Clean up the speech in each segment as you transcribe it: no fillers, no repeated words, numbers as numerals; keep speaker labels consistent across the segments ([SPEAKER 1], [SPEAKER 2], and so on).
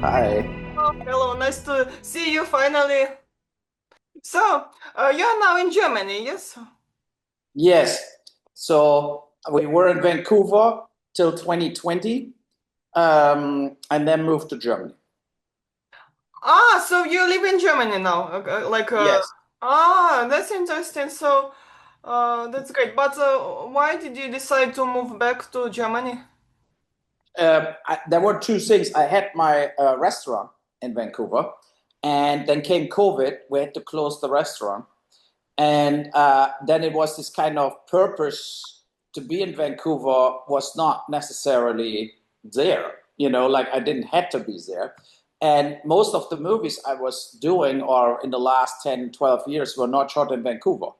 [SPEAKER 1] Hi.
[SPEAKER 2] Oh, hello, nice to see you finally. So, you're now in Germany, yes?
[SPEAKER 1] Yes. So we were in Vancouver till 2020, and then moved to Germany.
[SPEAKER 2] Ah, so you live in Germany now,
[SPEAKER 1] Yes.
[SPEAKER 2] that's interesting. So, that's great. But why did you decide to move back to Germany?
[SPEAKER 1] There were two things. I had my restaurant in Vancouver, and then came COVID. We had to close the restaurant. And then it was this kind of purpose to be in Vancouver was not necessarily there. Like I didn't have to be there. And most of the movies I was doing or in the last 10, 12 years were not shot in Vancouver.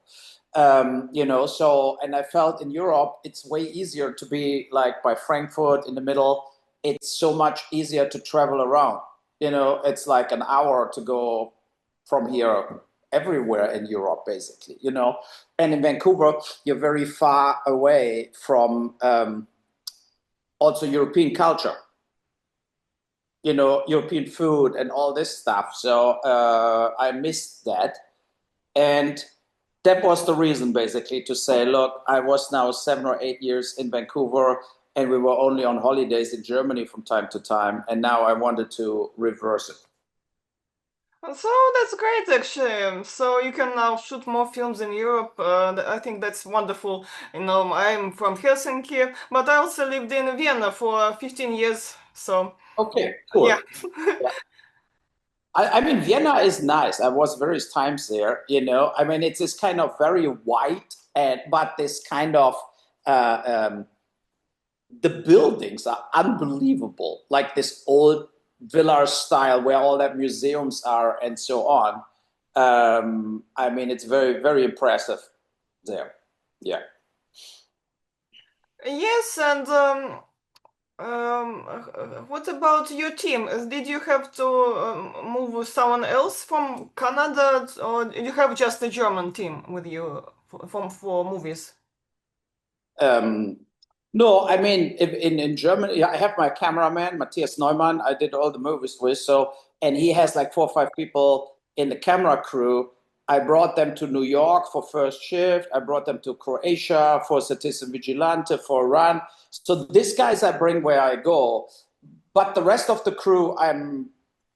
[SPEAKER 1] And I felt in Europe, it's way easier to be like by Frankfurt in the middle. It's so much easier to travel around. It's like an hour to go from here everywhere in Europe, basically. And in Vancouver, you're very far away from also European culture, European food and all this stuff. So I missed that. And that was the reason, basically, to say, look, I was now 7 or 8 years in Vancouver, and we were only on holidays in Germany from time to time. And now I wanted to reverse it.
[SPEAKER 2] So that's great, actually. So you can now shoot more films in Europe. I think that's wonderful. I'm from Helsinki, but I also lived in Vienna for 15 years. So,
[SPEAKER 1] Okay,
[SPEAKER 2] yeah.
[SPEAKER 1] cool. Yeah. I mean, Vienna is nice. I was various times there. I mean, it's this kind of very white, and but this kind of the buildings are unbelievable, like this old villa style where all that museums are and so on. I mean, it's very, very impressive there. Yeah.
[SPEAKER 2] Yes, and what about your team? Did you have to move with someone else from Canada, or did you have just a German team with you for movies?
[SPEAKER 1] Um, no, I mean, in Germany, yeah, I have my cameraman, Matthias Neumann, I did all the movies with. So, and he has like 4 or 5 people in the camera crew. I brought them to New York for first shift. I brought them to Croatia for Citizen Vigilante for a run. So these guys I bring where I go. But the rest of the crew, I'm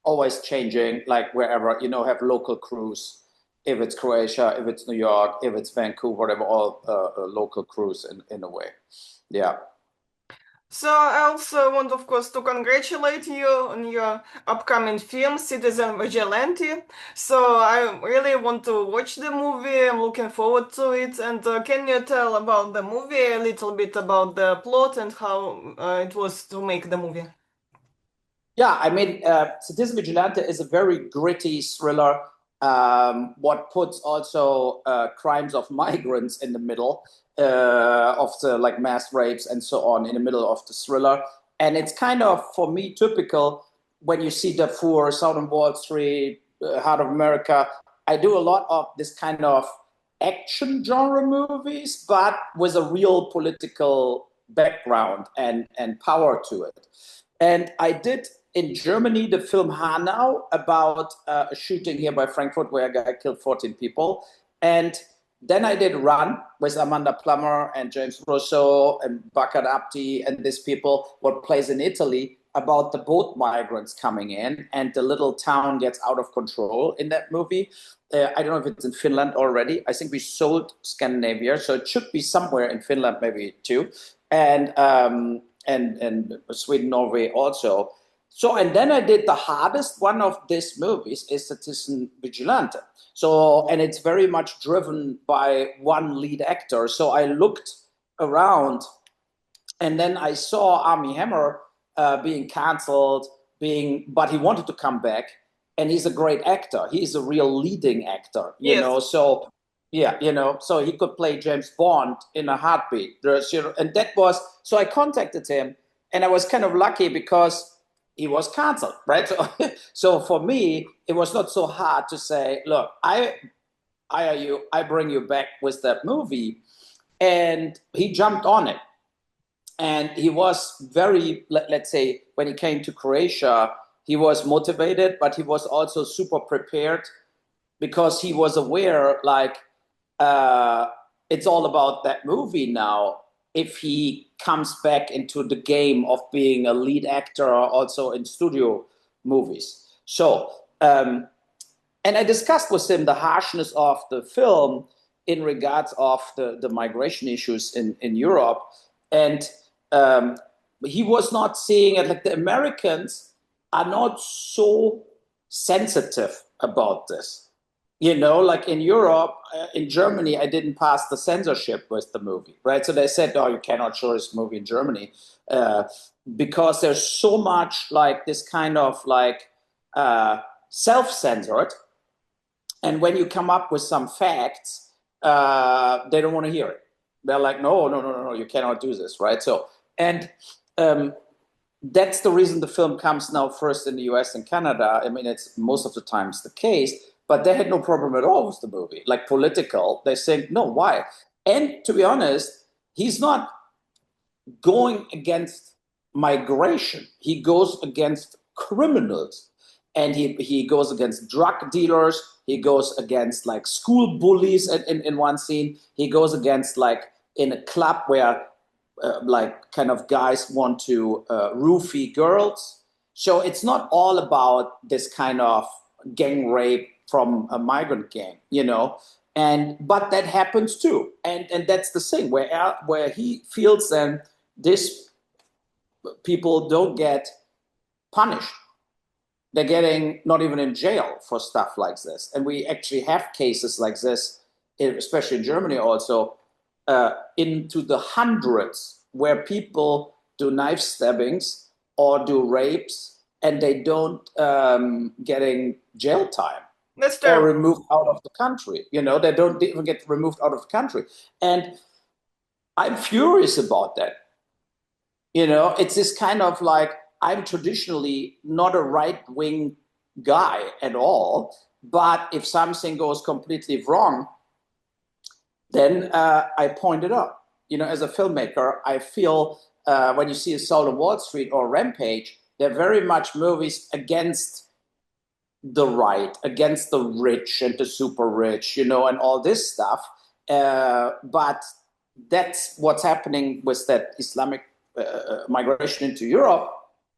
[SPEAKER 1] always changing, like wherever, have local crews. If it's Croatia, if it's New York, if it's Vancouver, whatever, all local crews in a way. Yeah.
[SPEAKER 2] So I also want, of course, to congratulate you on your upcoming film, Citizen Vigilante. So I really want to watch the movie. I'm looking forward to it. And can you tell about the movie, a little bit about the plot and how it was to make the movie?
[SPEAKER 1] Yeah, I mean, Citizen Vigilante is a very gritty thriller. What puts also crimes of migrants in the middle of the like mass rapes and so on in the middle of the thriller, and it's kind of for me typical when you see Darfur, Southern Wall Street, Heart of America. I do a lot of this kind of action genre movies, but with a real political background and power to it. And I did in Germany the film Hanau about a shooting here by Frankfurt where a guy killed 14 people. And then I did Run with Amanda Plummer and James Russo and Bakar Abdi and these people, what plays in Italy about the boat migrants coming in and the little town gets out of control in that movie. I don't know if it's in Finland already. I think we sold Scandinavia, so it should be somewhere in Finland, maybe too, and Sweden, Norway also. So, and then I did the hardest one of these movies is Citizen Vigilante. So, and it's very much driven by one lead actor. So I looked around and then I saw Armie Hammer being cancelled, but he wanted to come back, and he's a great actor. He's a real leading actor, you
[SPEAKER 2] Yes.
[SPEAKER 1] know. So yeah, so he could play James Bond in a heartbeat. And that was so I contacted him, and I was kind of lucky because he was cancelled, right? So, so for me, it was not so hard to say, look, I hire you, I bring you back with that movie, and he jumped on it and he was very, let's say, when he came to Croatia, He was motivated, but he was also super prepared because he was aware, like, it's all about that movie now. If he comes back into the game of being a lead actor, also in studio movies. So, and I discussed with him the harshness of the film in regards of the migration issues in Europe. And he was not seeing it like the Americans are not so sensitive about this. You know, like in Europe, in Germany, I didn't pass the censorship with the movie, right? So they said, "Oh, you cannot show this movie in Germany," because there's so much like this kind of like self-censored, and when you come up with some facts, they don't want to hear it. They're like, "No, no, no, no, no, you cannot do this," right? So, and that's the reason the film comes now first in the US and Canada. I mean, it's most of the times the case. But they had no problem at all with the movie. Like political, they think, no, why? And to be honest, he's not going against migration. He goes against criminals. And he goes against drug dealers. He goes against like school bullies in one scene. He goes against like in a club where like kind of guys want to roofie girls. So it's not all about this kind of gang rape from a migrant gang, you know, but that happens too, and that's the thing where he feels then these people don't get punished. They're getting not even in jail for stuff like this, and we actually have cases like this, especially in Germany, also into the hundreds, where people do knife stabbings or do rapes, and they don't getting jail time.
[SPEAKER 2] That's
[SPEAKER 1] Or
[SPEAKER 2] terrible.
[SPEAKER 1] removed out of the country. You know, they don't even get removed out of the country. And I'm furious about that. You know, it's this kind of like, I'm traditionally not a right-wing guy at all, but if something goes completely wrong, then I point it out. You know, as a filmmaker, I feel when you see Assault on Wall Street or Rampage, they're very much movies against the right, against the rich and the super rich, you know, and all this stuff. But that's what's happening with that Islamic migration into Europe.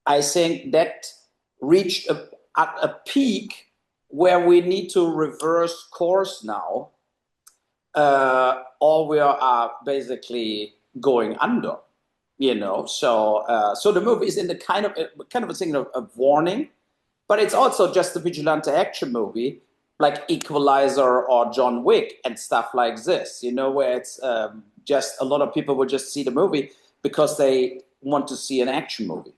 [SPEAKER 1] I think that reached a peak where we need to reverse course now, or we are basically going under, you know. So the movie is in the kind of a thing of warning. But it's also just a vigilante action movie, like Equalizer or John Wick and stuff like this, you know, where it's just a lot of people will just see the movie because they want to see an action movie.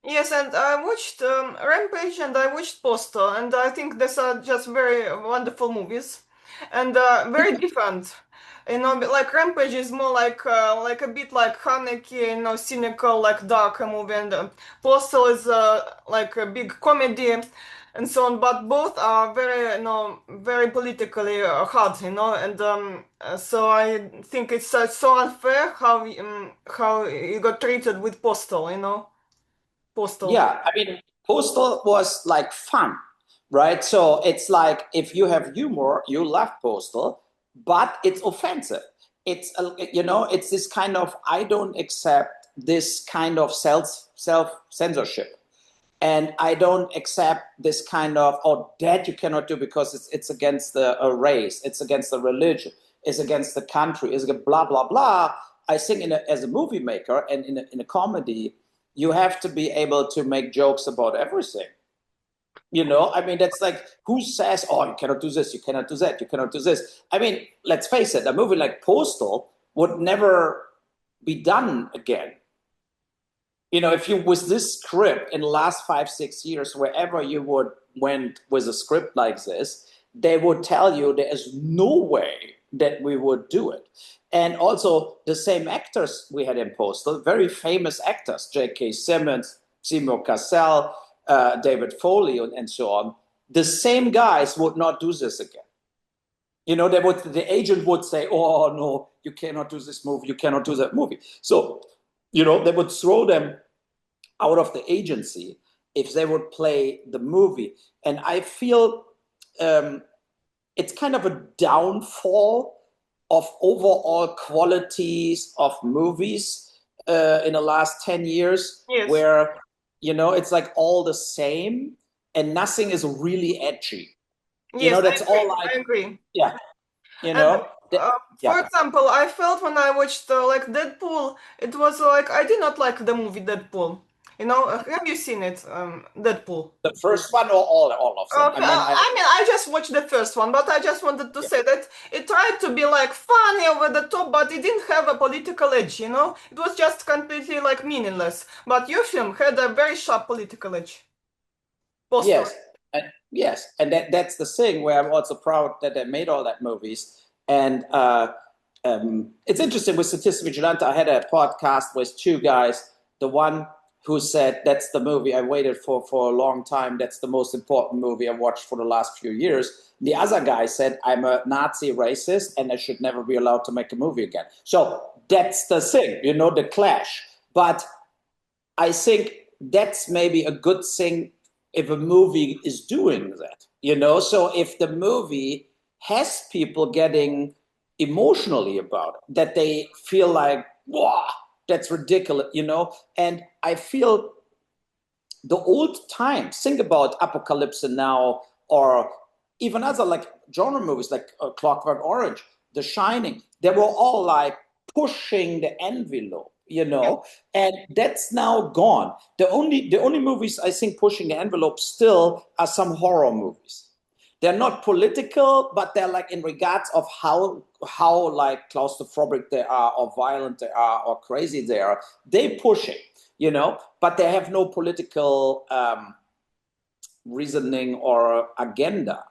[SPEAKER 2] Yes, and I watched Rampage and I watched Postal, and I think these are just very wonderful movies and very different. You know, like Rampage is more like a bit like Haneke, you know, cynical, like darker movie, and Postal is like a big comedy and so on. But both are very, you know, very politically hard, you know, and so I think it's so unfair how you got treated with Postal, you know, Postal.
[SPEAKER 1] Yeah, I mean, Postal was like fun, right? So it's like if you have humor, you love Postal, but it's offensive. It's you know, it's this kind of I don't accept this kind of self censorship, and I don't accept this kind of that you cannot do because it's against a race, it's against the religion, it's against the country, it's against blah blah blah. I think as a movie maker and in a comedy, you have to be able to make jokes about everything. You know, I mean, that's like who says, "Oh, you cannot do this, you cannot do that, you cannot do this." I mean, let's face it, a movie like Postal would never be done again. You know, if you with this script in the last 5 6 years, wherever you would went with a script like this, they would tell you there is no way that we would do it. And also the same actors we had in Postal, very famous actors, J.K. Simmons, Seymour Cassell, David Foley, and so on. The same guys would not do this again. You know, the agent would say, "Oh no, you cannot do this movie, you cannot do that movie." So, you know, they would throw them out of the agency if they would play the movie. And I feel it's kind of a downfall of overall qualities of movies in the last 10 years,
[SPEAKER 2] Yes.
[SPEAKER 1] where, it's like all the same and nothing is really edgy.
[SPEAKER 2] Yes,
[SPEAKER 1] That's all
[SPEAKER 2] I agree.
[SPEAKER 1] yeah,
[SPEAKER 2] And for
[SPEAKER 1] yeah.
[SPEAKER 2] example, I felt when I watched like Deadpool, it was like I did not like the movie Deadpool. Have you seen it, Deadpool?
[SPEAKER 1] The first one or all of them?
[SPEAKER 2] Okay, I just watched the first one, but I just wanted to
[SPEAKER 1] Yeah.
[SPEAKER 2] say that it tried to be like funny over the top, but it didn't have a political edge, It was just completely like meaningless. But your film had a very sharp political edge. Postal.
[SPEAKER 1] Yes, yes, and that's the thing where I'm also proud that they made all that movies. And it's interesting with Censorship Vigilante. I had a podcast with two guys. The one who said that's the movie I waited for a long time. That's the most important movie I watched for the last few years. The other guy said I'm a Nazi racist and I should never be allowed to make a movie again. So that's the thing, the clash. But I think that's maybe a good thing if a movie is doing that, So if the movie has people getting emotionally about it, that they feel like, wow, that's ridiculous, And I feel the old times, think about Apocalypse Now, or even other like genre movies like Clockwork Orange, The Shining, they were all like pushing the envelope, and that's now gone. The only movies I think pushing the envelope still are some horror movies. They're not political, but they're like in regards of how like claustrophobic they are, or violent they are, or crazy they are. They push it, but they have no political reasoning or agenda.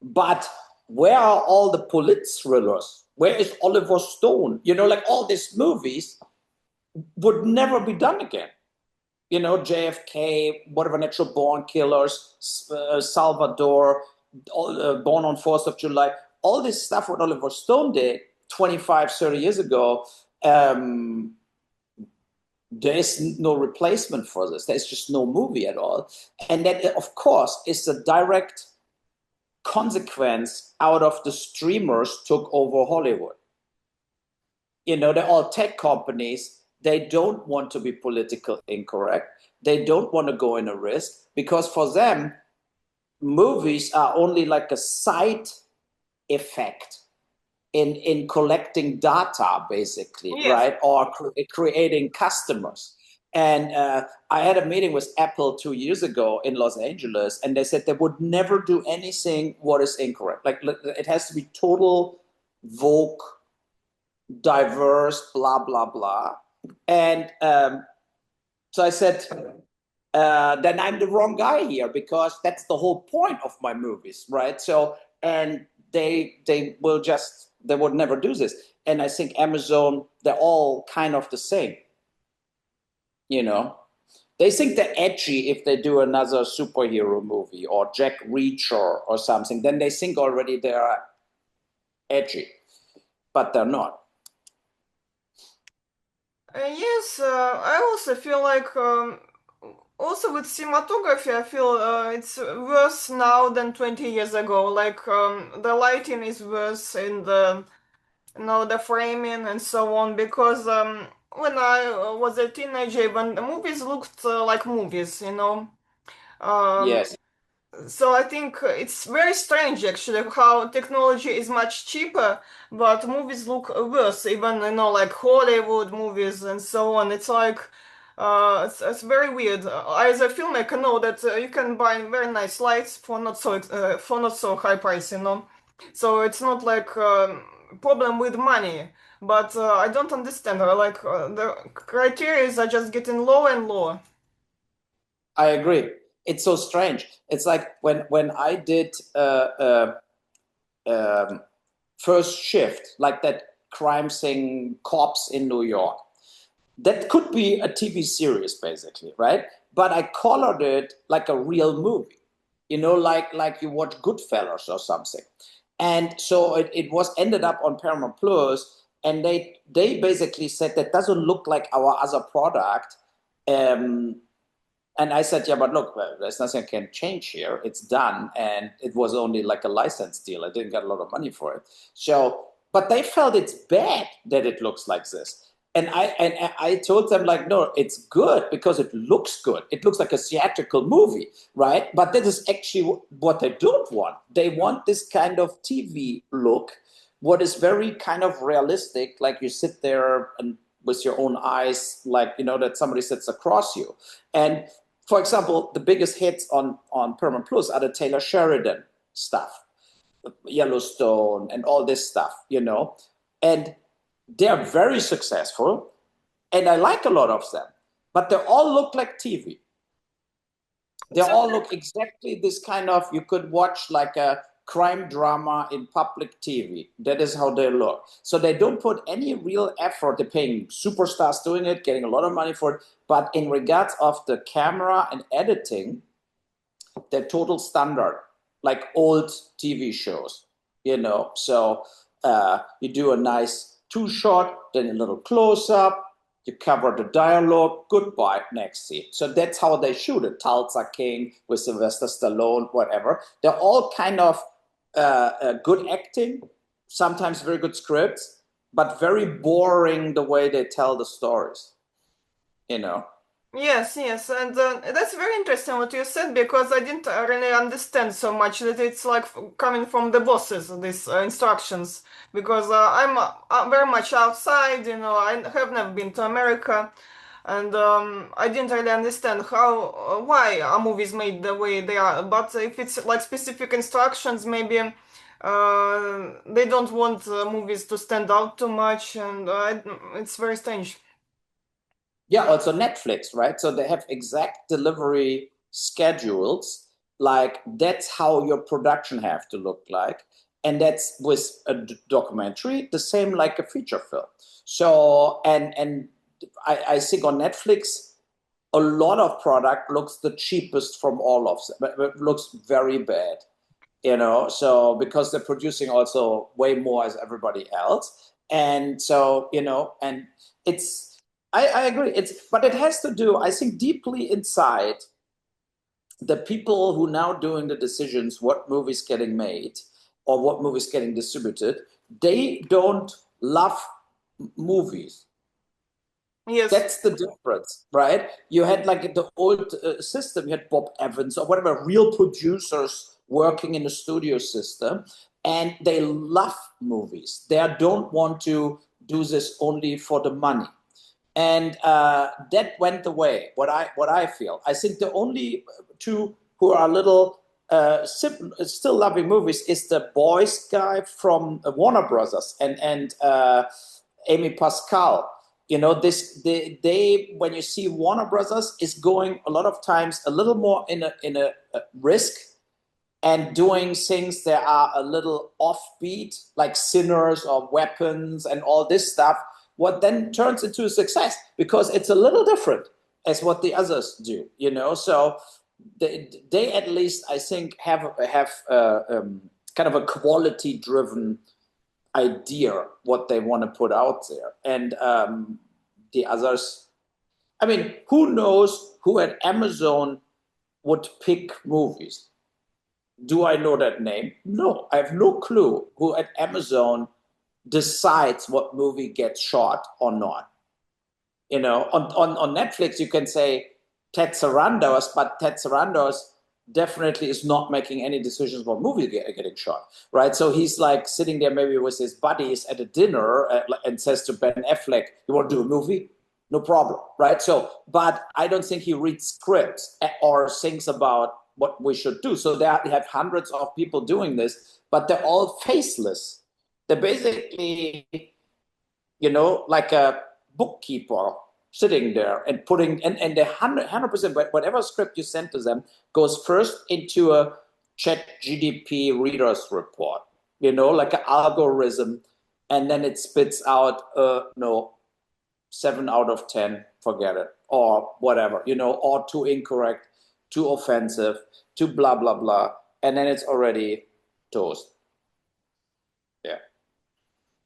[SPEAKER 1] But where are all the polit thrillers? Where is Oliver Stone? Like all these movies would never be done again. JFK, whatever, Natural Born Killers, Salvador, Born on 4th of July, all this stuff what Oliver Stone did 25, 30 years ago, there is no replacement for this. There's just no movie at all. And that, of course, is the direct consequence out of the streamers took over Hollywood. They're all tech companies. They don't want to be politically incorrect. They don't want to go in a risk, because for them, movies are only like a side effect in collecting data, basically,
[SPEAKER 2] Yes.
[SPEAKER 1] right? Or creating customers. And I had a meeting with Apple 2 years ago in Los Angeles, and they said they would never do anything what is incorrect. Like, it has to be total woke, diverse, blah, blah, blah. And so I said, then I'm the wrong guy here, because that's the whole point of my movies, right? So, and they would never do this. And I think Amazon, they're all kind of the same, They think they're edgy if they do another superhero movie or Jack Reacher or something. Then they think already they are edgy, but they're not.
[SPEAKER 2] Yes, I also feel like also with cinematography, I feel it's worse now than 20 years ago. Like the lighting is worse in the framing and so on. Because when I was a teenager, when the movies looked like movies, Um,
[SPEAKER 1] Yes.
[SPEAKER 2] so I think it's very strange actually how technology is much cheaper, but movies look worse, even like Hollywood movies and so on. It's like it's very weird. I, as a filmmaker, know that you can buy very nice lights for not so high price, So it's not like problem with money, but I don't understand. Like the criteria are just getting lower and lower.
[SPEAKER 1] I agree. It's so strange. It's like when I did First Shift, like that crime scene cops in New York. That could be a TV series, basically, right? But I colored it like a real movie, like you watch Goodfellas or something. And so it was ended up on Paramount Plus, and they basically said that doesn't look like our other product. And I said, yeah, but look, there's nothing I can change here. It's done. And it was only like a license deal. I didn't get a lot of money for it. So, but they felt it's bad that it looks like this. And I told them like, no, it's good because it looks good. It looks like a theatrical movie, right? But that is actually what they don't want. They want this kind of TV look, what is very kind of realistic, like you sit there and with your own eyes, like you know that somebody sits across you. And for example, the biggest hits on Paramount Plus are the Taylor Sheridan stuff, Yellowstone, and all this stuff, you know, and they're very successful, and I like a lot of them, but they all look like TV. They
[SPEAKER 2] So,
[SPEAKER 1] all look exactly this kind of, you could watch like a crime drama in public TV. That is how they look. So they don't put any real effort. They're paying superstars doing it, getting a lot of money for it. But in regards of the camera and editing, they're total standard, like old TV shows, you know. So you do a nice two shot, then a little close up, you cover the dialogue, goodbye, next scene. So that's how they shoot it. Tulsa King with Sylvester Stallone, whatever. They're all kind of good acting, sometimes very good scripts, but very boring the way they tell the stories, you know.
[SPEAKER 2] yes, yes, and that's very interesting what you said because I didn't really understand so much that it's like coming from the bosses, these instructions. Because I'm very much outside, you know, I have never been to America, and I didn't really understand how, why are movies made the way they are. But if it's like specific instructions, maybe they don't want movies to stand out too much, and it's very strange.
[SPEAKER 1] Yeah, also Netflix, right? So they have exact delivery schedules. Like that's how your production have to look like. And that's with a documentary, the same like a feature film. So and I think on Netflix, a lot of product looks the cheapest from all of them. It looks very bad, you know. So because they're producing also way more as everybody else, and so you know, and it's I agree. It's but it has to do, I think, deeply inside the people who now doing the decisions, what movies getting made or what movies getting distributed. They don't love movies.
[SPEAKER 2] Yes.
[SPEAKER 1] That's the difference, right? You had like the old system, you had Bob Evans or whatever, real producers working in the studio system, and they love movies. They don't want to do this only for the money. And that went away. What I feel, I think the only two who are a little still loving movies is the boys guy from Warner Brothers and Amy Pascal. You know, this they when you see Warner Brothers is going a lot of times a little more in a risk and doing things that are a little offbeat, like Sinners or Weapons and all this stuff, what then turns into a success because it's a little different as what the others do, you know. So they at least, I think, have kind of a quality driven idea what they want to put out there, and the others. I mean, who knows who at Amazon would pick movies? Do I know that name? No, I have no clue who at Amazon decides what movie gets shot or not. You know, on Netflix, you can say Ted Sarandos, but Ted Sarandos definitely is not making any decisions about movie getting shot, right? So he's like sitting there maybe with his buddies at a dinner and says to Ben Affleck, "You want to do a movie? No problem," right? So, but I don't think he reads scripts or thinks about what we should do. So they have hundreds of people doing this, but they're all faceless. They're basically, you know, like a bookkeeper sitting there and putting and the 100% whatever script you send to them goes first into a chat GDP readers report, you know, like an algorithm, and then it spits out no, 7 out of 10, forget it, or whatever, you know, or too incorrect, too offensive, too blah blah blah, and then it's already toast. Yeah.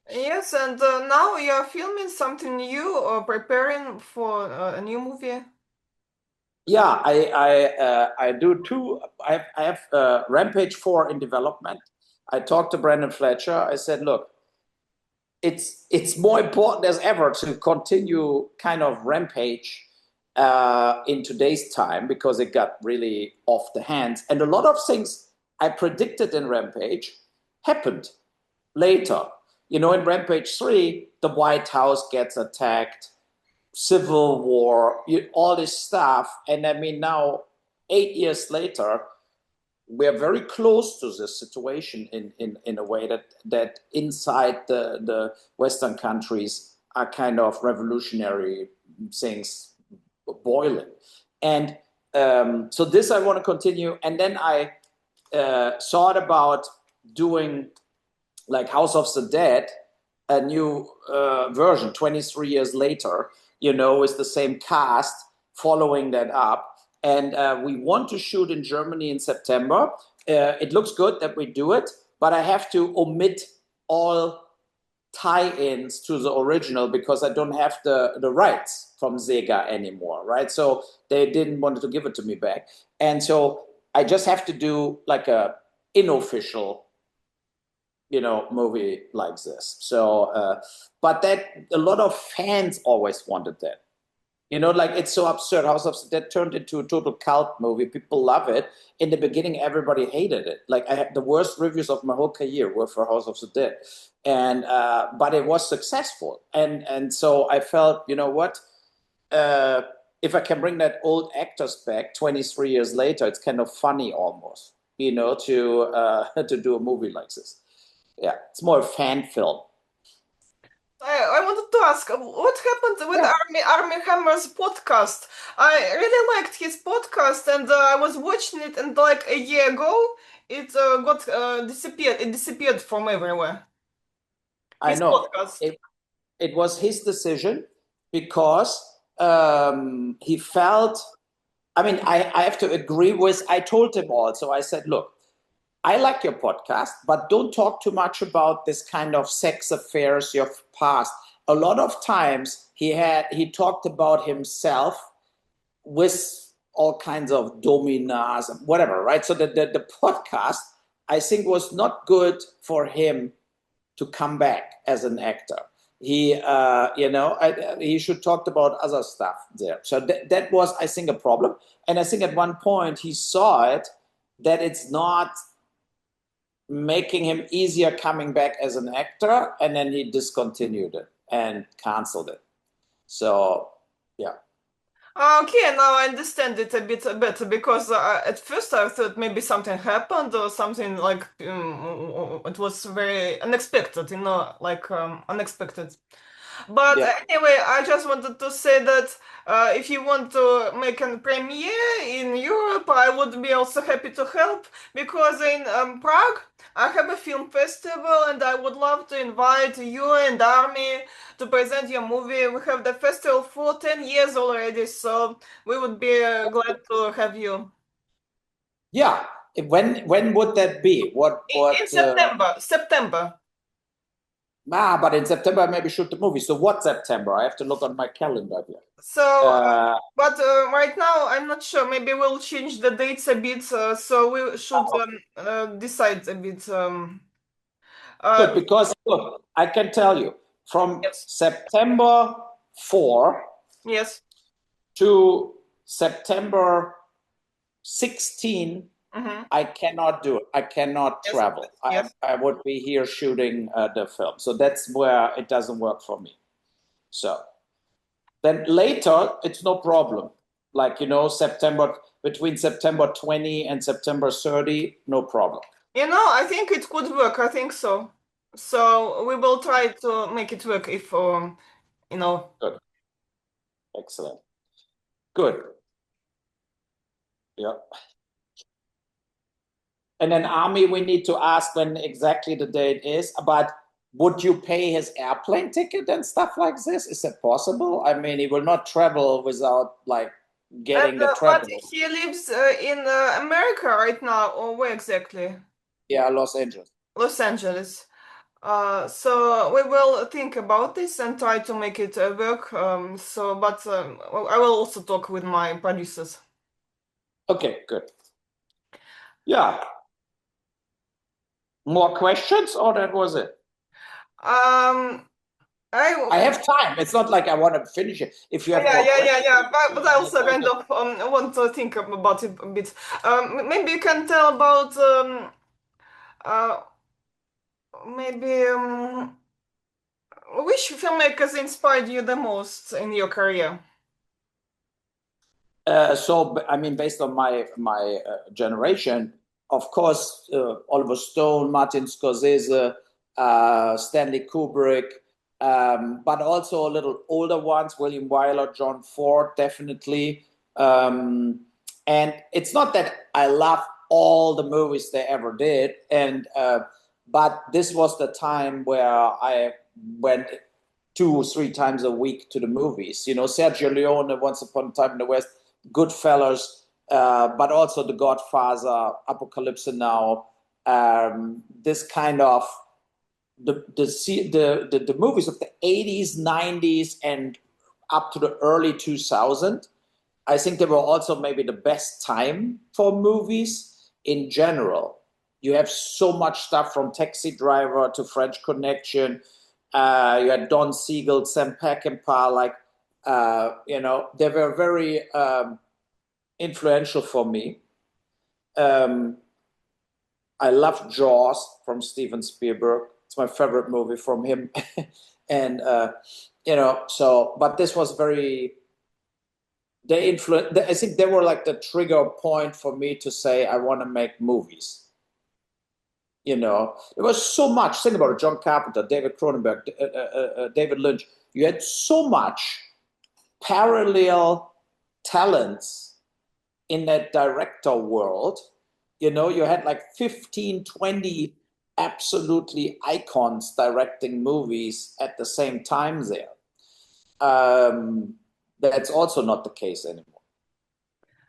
[SPEAKER 2] Yes, and now you're filming something new or preparing for a new movie.
[SPEAKER 1] Yeah, I do two. I have Rampage 4 in development. I talked to Brandon Fletcher. I said, look, it's more important as ever to continue kind of Rampage in today's time because it got really off the hands, and a lot of things I predicted in Rampage happened later. You know, in Rampage 3, the White House gets attacked, civil war, all this stuff. And I mean, now, 8 years later, we are very close to this situation in a way that inside the Western countries are kind of revolutionary things boiling. And so this I want to continue. And then I thought about doing like House of the Dead, a new version 23 years later, you know, with the same cast, following that up. And we want to shoot in Germany in September. It looks good that we do it, but I have to omit all tie-ins to the original because I don't have the rights from Sega anymore, right? So they didn't want to give it to me back. And so I just have to do like a unofficial, you know, movie like this. So, but that a lot of fans always wanted that. You know, like it's so absurd. House of that turned into a total cult movie. People love it. In the beginning, everybody hated it. Like I had the worst reviews of my whole career were for House of the Dead, and but it was successful. And so I felt, you know what, uh, if I can bring that old actors back 23 years later, it's kind of funny almost, you know, to do a movie like this. Yeah, it's more a fan film.
[SPEAKER 2] I wanted to ask what happened with
[SPEAKER 1] Yeah,
[SPEAKER 2] Armie Hammer's podcast. I really liked his podcast, and I was watching it, and like a year ago, it got disappeared. It disappeared from everywhere.
[SPEAKER 1] I
[SPEAKER 2] His
[SPEAKER 1] know.
[SPEAKER 2] podcast.
[SPEAKER 1] It was his decision because he felt, I mean, I have to agree with, I told him also, I said, look, I like your podcast, but don't talk too much about this kind of sex affairs, your past. A lot of times he talked about himself with all kinds of dominas, whatever, right? So the podcast, I think, was not good for him to come back as an actor. He, he should talk about other stuff there. So that was, I think, a problem. And I think at one point he saw it that it's not making him easier coming back as an actor, and then he discontinued it and canceled it. So, yeah.
[SPEAKER 2] Okay, now I understand it a bit better because at first I thought maybe something happened or something like it was very unexpected, like unexpected. But
[SPEAKER 1] Yeah.
[SPEAKER 2] anyway, I just wanted to say that if you want to make a premiere in Europe, I would be also happy to help because in Prague I have a film festival and I would love to invite you and Army to present your movie. We have the festival for 10 years already, so we would be glad to have you.
[SPEAKER 1] Yeah. When would that be?
[SPEAKER 2] In September, September.
[SPEAKER 1] But in September I maybe shoot the movie. So what September? I have to look on my calendar here.
[SPEAKER 2] So,
[SPEAKER 1] Uh,
[SPEAKER 2] but right now I'm not sure. Maybe we'll change the dates a bit, so we should decide a bit.
[SPEAKER 1] Good,
[SPEAKER 2] Uh,
[SPEAKER 1] because look, I can tell you from
[SPEAKER 2] yes,
[SPEAKER 1] September 4
[SPEAKER 2] yes.
[SPEAKER 1] to September 16,
[SPEAKER 2] Mm-hmm.
[SPEAKER 1] I cannot do it. I cannot
[SPEAKER 2] Yes,
[SPEAKER 1] travel.
[SPEAKER 2] yes.
[SPEAKER 1] I would be here shooting the film. So that's where it doesn't work for me. So then later, it's no problem. Like, you know, between September 20 and September 30, no problem.
[SPEAKER 2] I think it could work. I think so. So we will try to make it work if you know.
[SPEAKER 1] Good. Excellent. Good. Yeah. And then Army, we need to ask when exactly the date is. But would you pay his airplane ticket and stuff like this? Is that possible? I mean, he will not travel without like
[SPEAKER 2] And
[SPEAKER 1] getting the
[SPEAKER 2] but
[SPEAKER 1] travel.
[SPEAKER 2] he lives in America right now, or where exactly?
[SPEAKER 1] Yeah, Los Angeles.
[SPEAKER 2] Los Angeles. So we will think about this and try to make it work. But I will also talk with my producers.
[SPEAKER 1] Okay, good. Yeah. More questions, or that was it?
[SPEAKER 2] Um,
[SPEAKER 1] I
[SPEAKER 2] I
[SPEAKER 1] have time. It's not like I want to finish it. If you have
[SPEAKER 2] Yeah,
[SPEAKER 1] more
[SPEAKER 2] yeah, yeah,
[SPEAKER 1] questions,
[SPEAKER 2] yeah. But I also
[SPEAKER 1] I
[SPEAKER 2] kind
[SPEAKER 1] can.
[SPEAKER 2] of want to think about it a bit. Maybe you can tell about uh, maybe which filmmakers inspired you the most in your career?
[SPEAKER 1] I mean, based on my generation, of course, Oliver Stone, Martin Scorsese, Stanley Kubrick, but also a little older ones, William Wyler, John Ford, definitely. Um, and it's not that I love all the movies they ever did, but this was the time where I went 2 or 3 times a week to the movies. You know, Sergio Leone, Once Upon a Time in the West, Goodfellas, but also The Godfather, Apocalypse Now. This kind of the movies of the 80s, 90s, and up to the early 2000s. I think they were also maybe the best time for movies in general. You have so much stuff from Taxi Driver to French Connection. You had Don Siegel, Sam Peckinpah, like they were very influential for me. Um, I love Jaws from Steven Spielberg. It's my favorite movie from him, and but this was very. They influence. I think they were like the trigger point for me to say I want to make movies. There was so much. Think about it: John Carpenter, David Cronenberg, David Lynch. You had so much parallel talents in that director world. You had like 15, 20 absolutely icons directing movies at the same time there. That's also not the case anymore.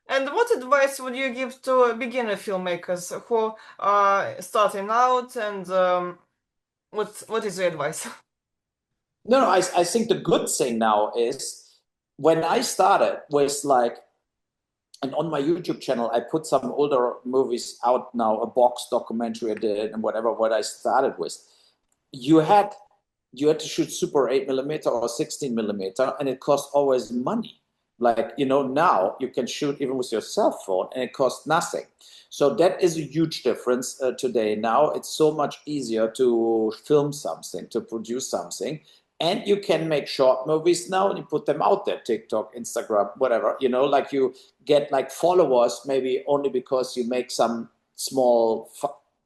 [SPEAKER 2] And what advice would you give to beginner filmmakers who are starting out? And what is your advice?
[SPEAKER 1] No, I think the good thing now is when I started with like, and on my YouTube channel, I put some older movies out now, a box documentary I did, and whatever what I started with. You had you had to shoot super 8 millimeter or 16 millimeter, and it cost always money. Like now you can shoot even with your cell phone, and it costs nothing. So that is a huge difference today. Now it's so much easier to film something, to produce something, and you can make short movies now and you put them out there, TikTok, Instagram, whatever. Like you get like followers maybe only because you make some small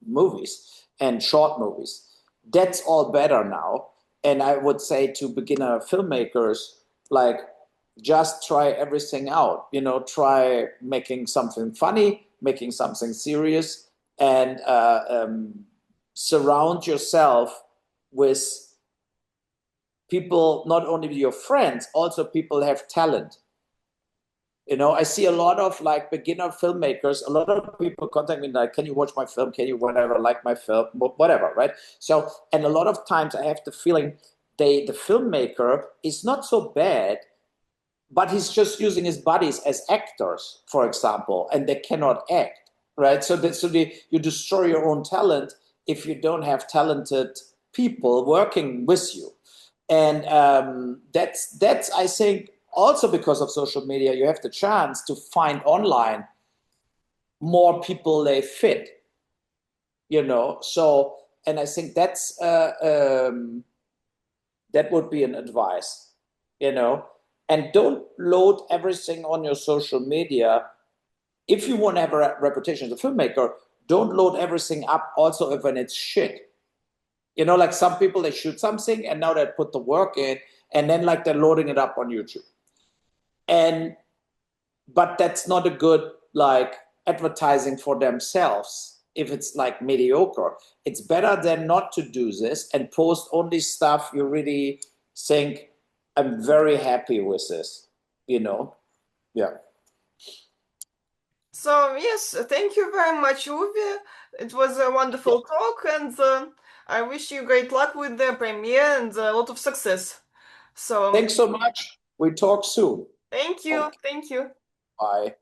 [SPEAKER 1] movies and short movies. That's all better now. And I would say to beginner filmmakers, like, just try everything out. Try making something funny, making something serious, and surround yourself with people, not only your friends, also people have talent. I see a lot of like beginner filmmakers, a lot of people contact me like, can you watch my film? Can you whatever, like my film, whatever, right? So, and a lot of times I have the feeling the filmmaker is not so bad, but he's just using his bodies as actors, for example, and they cannot act, right? You destroy your own talent if you don't have talented people working with you. And that's I think also because of social media, you have the chance to find online more people they fit, So, and I think that would be an advice, and don't load everything on your social media. If you want to have a reputation as a filmmaker, don't load everything up also when it's shit. Like some people, they shoot something and now they put the work in, and then like they're loading it up on YouTube. But that's not a good like advertising for themselves if it's like mediocre. It's better than not to do this and post only stuff you really think, I'm very happy with this, Yeah.
[SPEAKER 2] So yes, thank you very much, Uwe. It was a
[SPEAKER 1] Yeah.
[SPEAKER 2] wonderful talk, and I wish you great luck with the premiere and a lot of success. So
[SPEAKER 1] Thanks so much. We talk soon.
[SPEAKER 2] thank you,
[SPEAKER 1] Okay.
[SPEAKER 2] thank you.
[SPEAKER 1] Bye.